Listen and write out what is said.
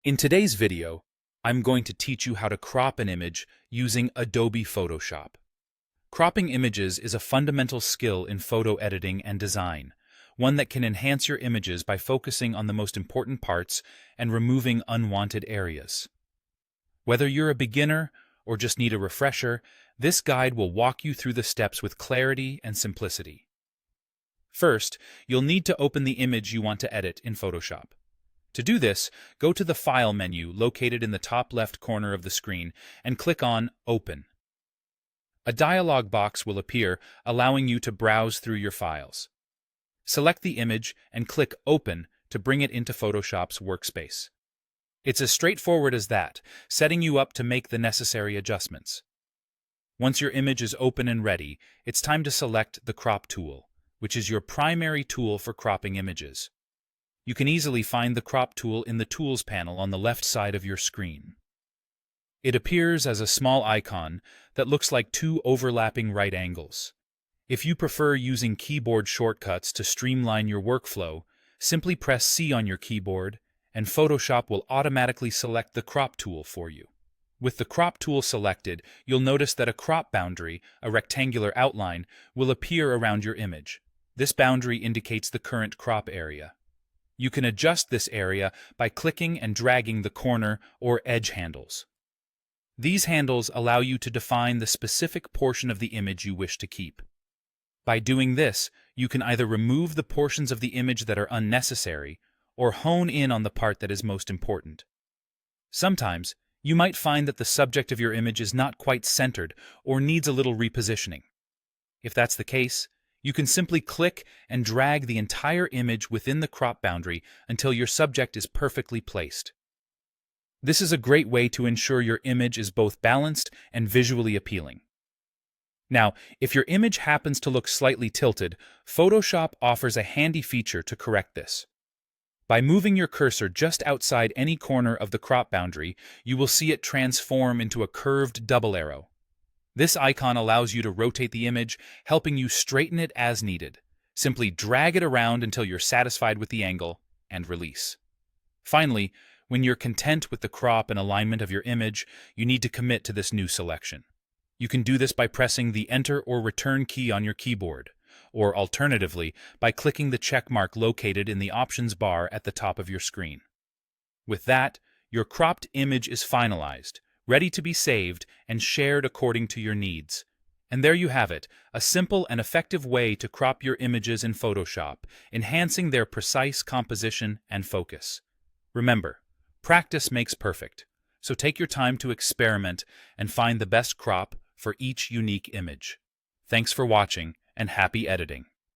In today's video, I'm going to teach you how to crop an image using Adobe Photoshop. Cropping images is a fundamental skill in photo editing and design, one that can enhance your images by focusing on the most important parts and removing unwanted areas. Whether you're a beginner or just need a refresher, this guide will walk you through the steps with clarity and simplicity. First, you'll need to open the image you want to edit in Photoshop. To do this, go to the File menu located in the top left corner of the screen and click on Open. A dialog box will appear, allowing you to browse through your files. Select the image and click Open to bring it into Photoshop's workspace. It's as straightforward as that, setting you up to make the necessary adjustments. Once your image is open and ready, it's time to select the Crop tool, which is your primary tool for cropping images. You can easily find the Crop tool in the Tools panel on the left side of your screen. It appears as a small icon that looks like two overlapping right angles. If you prefer using keyboard shortcuts to streamline your workflow, simply press C on your keyboard, and Photoshop will automatically select the Crop tool for you. With the Crop tool selected, you'll notice that a crop boundary, a rectangular outline, will appear around your image. This boundary indicates the current crop area. You can adjust this area by clicking and dragging the corner or edge handles. These handles allow you to define the specific portion of the image you wish to keep. By doing this, you can either remove the portions of the image that are unnecessary or hone in on the part that is most important. Sometimes, you might find that the subject of your image is not quite centered or needs a little repositioning. If that's the case, you can simply click and drag the entire image within the crop boundary until your subject is perfectly placed. This is a great way to ensure your image is both balanced and visually appealing. Now, if your image happens to look slightly tilted, Photoshop offers a handy feature to correct this. By moving your cursor just outside any corner of the crop boundary, you will see it transform into a curved double arrow. This icon allows you to rotate the image, helping you straighten it as needed. Simply drag it around until you're satisfied with the angle, and release. Finally, when you're content with the crop and alignment of your image, you need to commit to this new selection. You can do this by pressing the Enter or Return key on your keyboard, or alternatively, by clicking the check mark located in the options bar at the top of your screen. With that, your cropped image is finalized, ready to be saved and shared according to your needs. And there you have it, a simple and effective way to crop your images in Photoshop, enhancing their precise composition and focus. Remember, practice makes perfect, so take your time to experiment and find the best crop for each unique image. Thanks for watching, and happy editing.